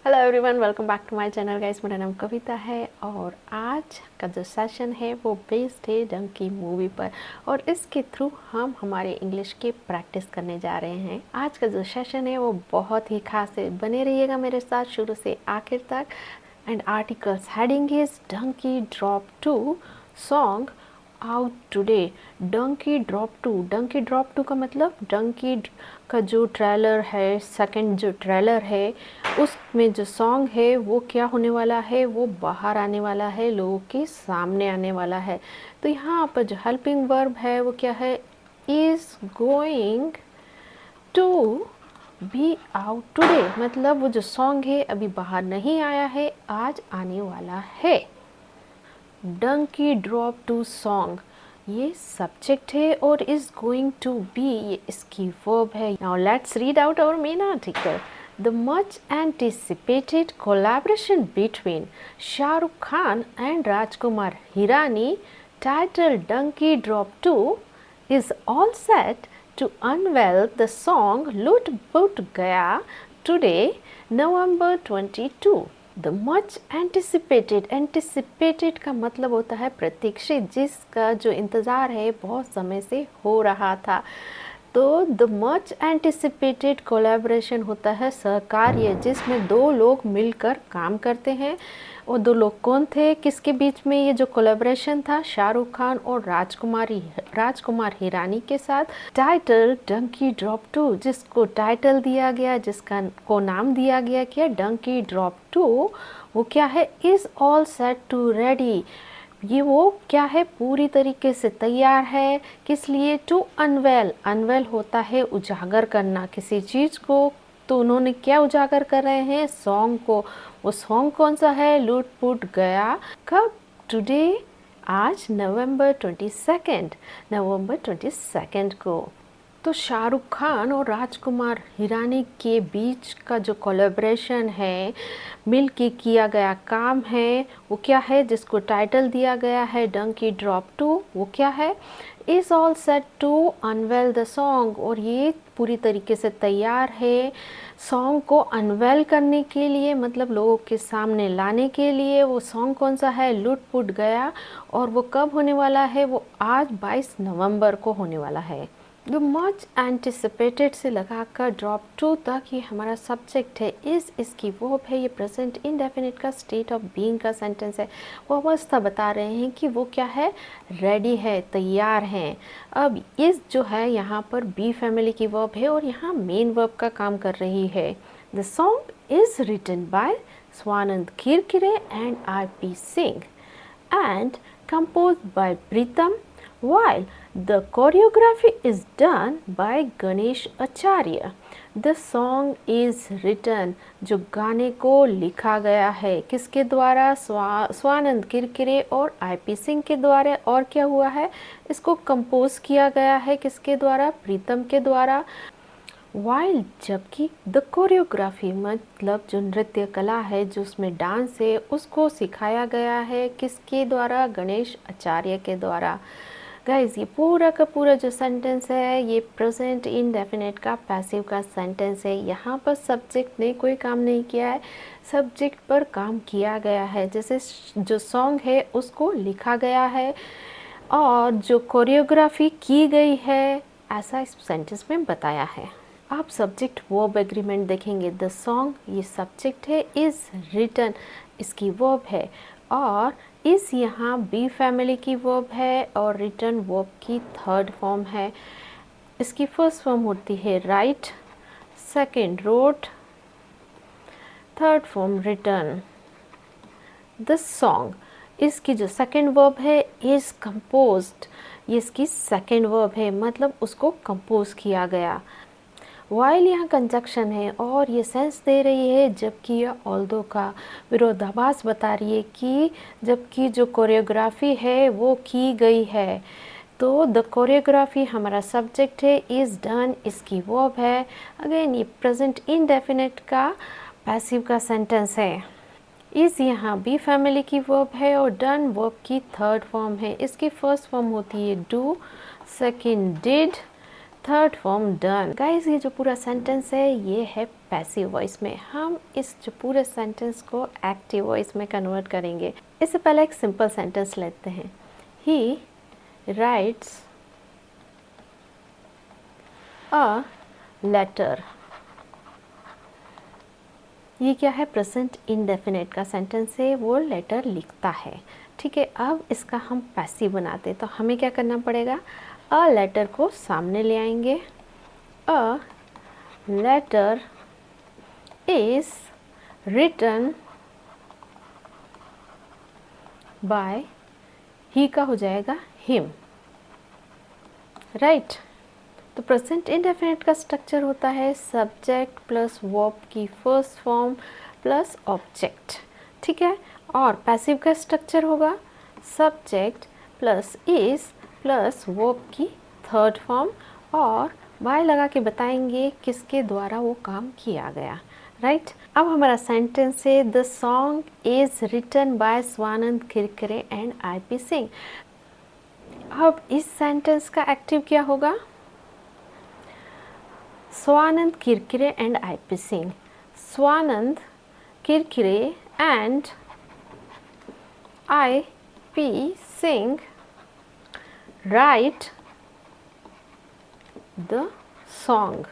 Hello everyone, welcome back to my channel guys. मेरा नाम कविता है और आज का जो सेशन है वो बेस्ड है डंकी मूवी पर और इसके थ्रू हम हमारे इंग्लिश की प्रैक्टिस करने जा रहे हैं। आज का जो सेशन है वो बहुत ही खास है, बने रहिएगा मेरे साथ शुरू से आखिर तक। And articles heading is Dunki drop two song out today. Dunki drop two का मतलब डंकी का जो ट्रेलर है, सेकंड जो ट्रेलर है उसमें जो सॉन्ग है वो क्या होने वाला है, वो बाहर आने वाला है, लोगों के सामने आने वाला है। तो यहाँ पर जो हेल्पिंग वर्ब है वो क्या है, is going to be out today. मतलब वो जो सॉन्ग है अभी बाहर नहीं आया है, आज आने वाला है। डंकी ड्रॉप टू सॉन्ग ये सब्जेक्ट है और इज गोइंग टू बी ये इसकी वर्ब है। Now let's read out our main article. The much anticipated collaboration between Shah Rukh Khan and Rajkumar Hirani, titled Donkey Drop 2, is all set to unveil the song Lut Put Gaya today, November 22. The much anticipated का मतलब होता है प्रतीक्षित, जिसका जो इंतज़ार है बहुत समय से हो रहा था। तो द मच एंटिसिपेटेड कोलैबोरेशन होता है सहकार्य, जिसमें दो लोग मिलकर काम करते हैं। और दो लोग कौन थे, किसके बीच में ये जो कोलैबोरेशन था, शाहरुख खान और राजकुमार हिरानी के साथ। टाइटल डंकी ड्रॉप टू, जिसको टाइटल दिया गया, जिसका को नाम दिया गया क्या, डंकी ड्रॉप टू, वो क्या है, is all set to ready. ये वो क्या है, पूरी तरीके से तैयार है। किस लिए, टू अनवेल होता है उजागर करना किसी चीज़ को। तो उन्होंने क्या उजागर कर रहे हैं, सॉन्ग को। वो सॉन्ग कौन सा है, लूट पुट गया। कब, टुडे, आज नवंबर 22 को। तो शाहरुख खान और राजकुमार हिरानी के बीच का जो कोलैबोरेशन है, मिल के किया गया काम है, वो क्या है, जिसको टाइटल दिया गया है डंकी ड्रॉप टू, वो क्या है, is all set to unveil the song. और ये पूरी तरीके से तैयार है सॉन्ग को अनवेल करने के लिए, मतलब लोगों के सामने लाने के लिए। वो सॉन्ग कौन सा है, लूट पुट गया। और वो कब होने वाला है, वो आज 22 नवंबर को होने वाला है। द मच एंटिसिपेटेड से लगाकर ड्रॉप टू तक ये हमारा सब्जेक्ट है। इस इसकी वर्ब है, ये प्रेजेंट इंडेफिनिट का स्टेट ऑफ बीइंग का सेंटेंस है। वो अवस्था बता रहे हैं कि वो क्या है, रेडी है, तैयार हैं। अब इस जो है यहाँ पर बी फैमिली की वर्ब है और यहाँ मेन वर्ब का काम कर रही है। The song is written by Swanand Kirkire and R P. Singh and composed by Pritam, while the choreography is done by Ganesh Acharya. The song is written, जो गाने को लिखा गया है किसके द्वारा, स्वानंद किरकिरे और आर.पी. सिंह के द्वारा। और क्या हुआ है, इसको कंपोज किया गया है किसके द्वारा, प्रीतम के द्वारा। वाइल, जबकि द कोरियोग्राफी मतलब जो नृत्य कला है, जो उसमें डांस है, उसको सिखाया गया है किसके द्वारा, गणेश आचार्य के द्वारा। गाइज, ये पूरा का पूरा जो सेंटेंस है ये प्रेजेंट इंडेफिनिट का पैसिव का सेंटेंस है। यहाँ पर सब्जेक्ट ने कोई काम नहीं किया है, सब्जेक्ट पर काम किया गया है। जैसे जो सॉन्ग है उसको लिखा गया है और जो कोरियोग्राफी की गई है, ऐसा इस सेंटेंस में बताया है। आप सब्जेक्ट वर्ब एग्रीमेंट देखेंगे। द सॉन्ग ये सब्जेक्ट है, इज़ रिटन इसकी वर्ब है, और इस यहाँ बी फैमिली की वर्ब है और रिटन वर्ब की थर्ड फॉर्म है। इसकी फर्स्ट फॉर्म होती है right, second wrote, third form written. The song, इसकी जो सेकंड वर्ब है इज़ कंपोज्ड, ये इसकी सेकंड वर्ब है, मतलब उसको कंपोज किया गया। वाइल यहाँ कंजक्शन है और ये सेंस दे रही है, जबकि यह ऑल्दो का विरोधाभास बता रही है कि जबकि जो कोरियोग्राफी है वो की गई है। तो द कोरियोग्राफी हमारा सब्जेक्ट है, इज़ डन इसकी वर्ब है। अगेन ये प्रेजेंट इनडेफिनिट का पैसिव का सेंटेंस है। इस यहाँ बी फैमिली की वर्ब है और डन वर्ब की थर्ड फॉर्म है। इसकी फर्स्ट फॉर्म होती है do, second did, third form done. Guys ये जो पूरा सेंटेंस है ये है पैसिव वॉइस में। हम इस जो पूरे सेंटेंस को एक्टिव वॉइस में कन्वर्ट करेंगे। इससे पहले एक सिंपल सेंटेंस लेते हैं। He writes a letter. ये क्या है? प्रेजेंट इंडेफिनिट का सेंटेंस है, वो लेटर लिखता है। ठीक है, अब इसका हम पैसिव बनाते हैं तो हमें क्या करना पड़ेगा? अ लेटर को सामने ले आएंगे। A letter is written by, he का हो जाएगा हिम, राइट। तो प्रेजेंट इंडेफिनिट का स्ट्रक्चर होता है सब्जेक्ट प्लस वर्ब की फर्स्ट फॉर्म प्लस ऑब्जेक्ट। ठीक है, और पैसिव का स्ट्रक्चर होगा subject plus is plus verb की थर्ड फॉर्म, और बाय लगा के बताएंगे किसके द्वारा वो काम किया गया, राइट। अब हमारा सेंटेंस है the song is written by Swanand Kirkire and IP Singh. अब इस सेंटेंस का एक्टिव क्या होगा? Swanand Kirkire and IP Singh. Swanand Kirkire and IP Singh write the song।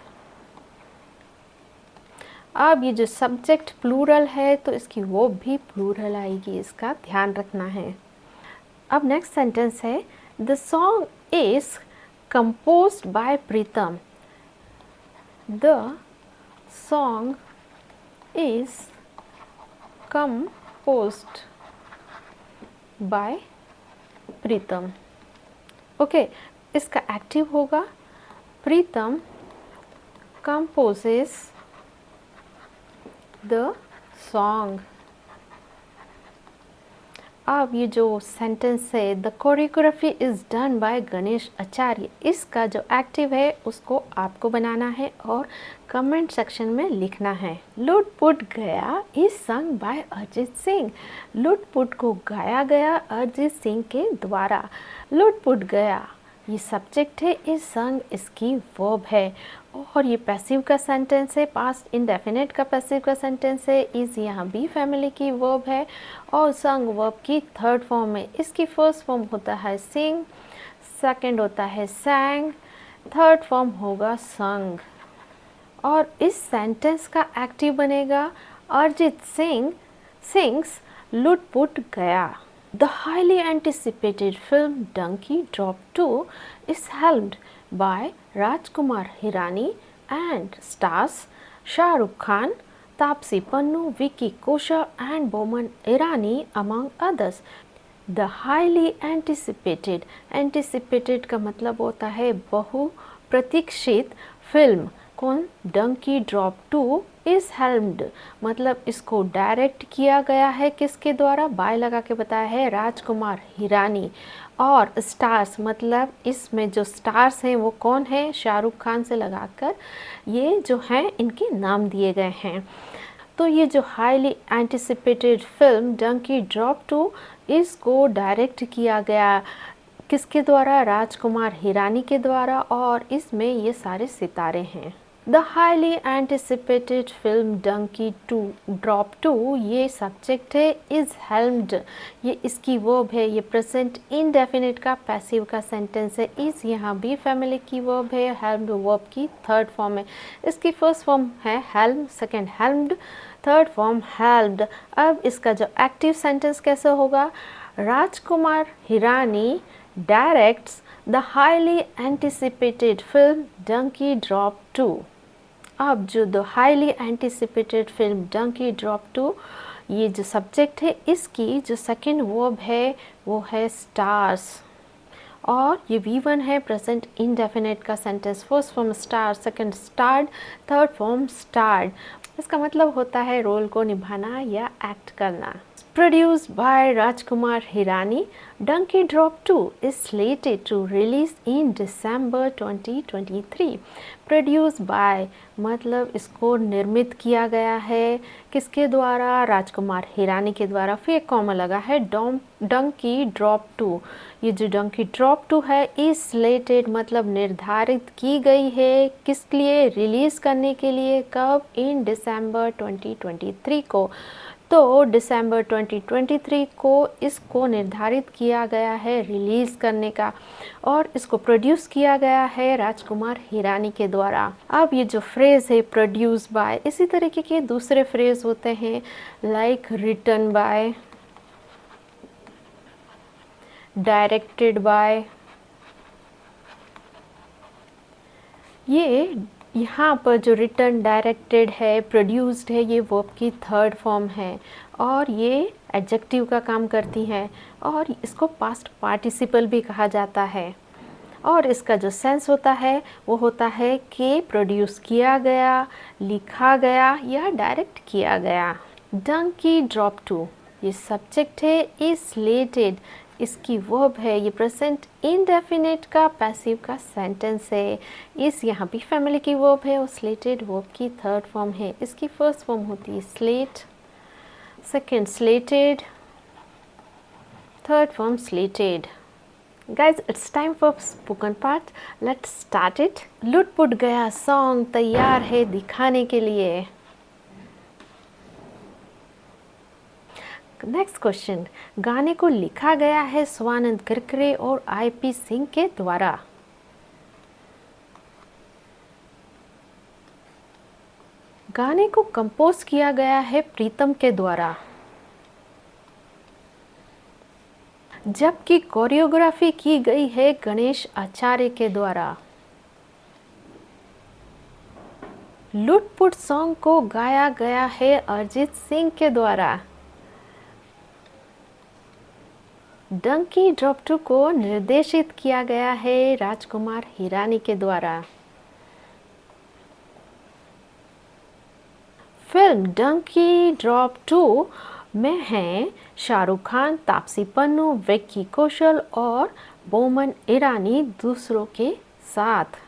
अब ये जो सब्जेक्ट प्लूरल है तो इसकी वो भी प्लूरल आएगी, इसका ध्यान रखना है। अब नेक्स्ट सेंटेंस है the song is composed bye Pritam. The song is composed bye Pritam. Okay, इसका एक्टिव होगा प्रीतम कंपोजेस द सॉन्ग। अब ये जो सेंटेंस है the choreography is done by Ganesh Acharya, इसका जो एक्टिव है उसको आपको बनाना है और कमेंट सेक्शन में लिखना है। लुट पुट गया is sung by Arijit Singh. लुट पुट को गाया गया अरिजीत सिंह के द्वारा। लुट पुट गया ये सब्जेक्ट है, इस संग इसकी वर्ब है, और ये पैसिव का सेंटेंस है, पास्ट इंडेफिनिट का पैसिव का सेंटेंस है। इज यहाँ बी फैमिली की वर्ब है और संग वर्ब की थर्ड फॉर्म है। इसकी फर्स्ट फॉर्म होता है सिंग, सेकंड होता है सैंग, थर्ड फॉर्म होगा संग। और इस सेंटेंस का एक्टिव बनेगा अरिजीत सिंह सिंग्स लुट पुट गया। The highly anticipated film Donkey Drop 2 is helmed by Rajkumar Hirani and stars Shah Rukh Khan, Taapsee Pannu, Vicky Kaushal and Boman Irani among others. The highly anticipated का मतलब होता है बहु प्रतीक्षित film. कौन? Dunki drop 2 is हेल्म्ड, मतलब इसको direct किया गया है किसके द्वारा? बाय लगा के बताया है राजकुमार हिरानी। और स्टार्स मतलब इसमें जो स्टार्स हैं वो कौन है? शाहरुख खान से लगाकर ये जो हैं इनके नाम दिए गए हैं। तो ये जो highly anticipated film Dunki drop 2 इसको डायरेक्ट किया गया किसके द्वारा? राजकुमार हिरानी के द्वारा, और इसमें ये सारे सितारे हैं। The highly anticipated film Dunki drop 2 ये सब्जेक्ट है, इज हेल्म्ड ये इसकी वर्ब है, ये प्रेजेंट इनडेफिनिट का पैसिव का सेंटेंस है। इज यहाँ बी फैमिली की वर्ब है, हेल्म्ड वर्ब की थर्ड फॉर्म है। इसकी फर्स्ट फॉर्म है हेल्म, सेकेंड हेल्म्ड, थर्ड फॉर्म हेल्म्ड। अब इसका जो एक्टिव सेंटेंस कैसे होगा? Rajkumar Hirani directs the highly anticipated film Donkey Drop 2। अब जो the highly anticipated film Dunki drop 2 ये जो सब्जेक्ट है इसकी जो सेकेंड वर्ब है वो है स्टार्स, और ये V1 है प्रेजेंट इनडेफिनिट का sentence. First form star, second starred, third form starred. इसका मतलब होता है रोल को निभाना या एक्ट करना। Produced by Rajkumar Hirani, Donkey Drop 2 is slated to release in December 2023. Produced by मतलब इसको निर्मित किया गया है किसके द्वारा? राजकुमार हिरानी के द्वारा। फिर एक कॉमा लगा है डंकी ड्रॉप 2। ये जो डंकी ड्रॉप 2 है इज स्लेटेड मतलब निर्धारित की गई है किस लिए? रिलीज़ करने के लिए। कब? इन दिसंबर 2023 को। तो दिसंबर 2023 को इसको निर्धारित किया गया है रिलीज़ करने का और इसको प्रोड्यूस किया गया है राजकुमार हिरानी के द्वारा। अब ये जो फ्रेज़ है प्रोड्यूस बाय, इसी तरीके के दूसरे फ्रेज़ होते हैं like written by, directed by. ये यहाँ पर जो रिटन, डायरेक्टेड है, प्रोड्यूस्ड है, ये वर्ब की थर्ड फॉर्म है और ये एडजेक्टिव का काम करती है और इसको पास्ट पार्टिसिपल भी कहा जाता है। और इसका जो सेंस होता है वो होता है कि प्रोड्यूस किया गया, लिखा गया या डायरेक्ट किया गया। डंकी ड्रॉप 2 ये सब्जेक्ट है, इज स्लेटेड इसकी वर्ब है, ये प्रेजेंट इंडेफिनिट का पैसिव का सेंटेंस है। इस यहाँ भी फैमिली की वर्ब है और स्लेटेड वर्ब की थर्ड फॉर्म है। इसकी फर्स्ट फॉर्म होती है slate, second slitted, third form slitted. Guys, it's time for spoken part. Let's start it. लुट-पुट गया सॉन्ग तैयार है दिखाने के लिए। नेक्स्ट क्वेश्चन, गाने को लिखा गया है स्वानंद किरकिरे और IP सिंह के द्वारा। गाने को कंपोज किया गया है प्रीतम के द्वारा, जबकि कोरियोग्राफी की गई है गणेश आचार्य के द्वारा। लुट-पुट सॉन्ग को गाया गया है अरिजीत सिंह के द्वारा। डंकी ड्रॉप 2 को निर्देशित किया गया है राजकुमार हिरानी के द्वारा। फिल्म डंकी ड्रॉप 2 में हैं शाहरुख खान, तापसी पन्नू, विक्की कौशल और बोमन ईरानी दूसरों के साथ।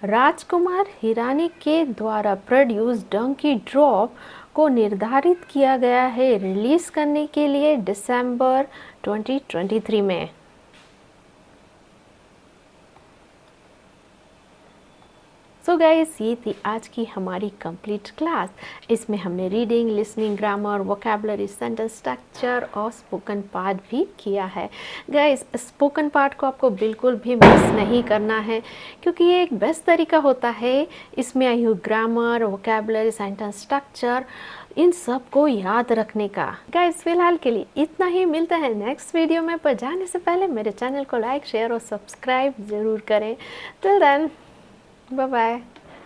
राजकुमार हिरानी के द्वारा प्रोड्यूस डंकी ड्रॉप को निर्धारित किया गया है रिलीज करने के लिए दिसंबर 2023 में। सो गाइस, ये थी आज की हमारी कंप्लीट क्लास। इसमें हमने reading, listening, grammar, vocabulary, sentence structure और स्पोकन पार्ट भी किया है। गाइस, स्पोकन पार्ट को आपको बिल्कुल भी मिस नहीं करना है क्योंकि ये एक बेस्ट तरीका होता है इसमें आई हुई grammar, vocabulary, sentence structure in सब को याद रखने का। गाइस, फिलहाल के लिए इतना ही। मिलता है नेक्स्ट वीडियो में, पर जाने से पहले मेरे चैनल को लाइक, शेयर और सब्सक्राइब ज़रूर करें। Till then, bye bye.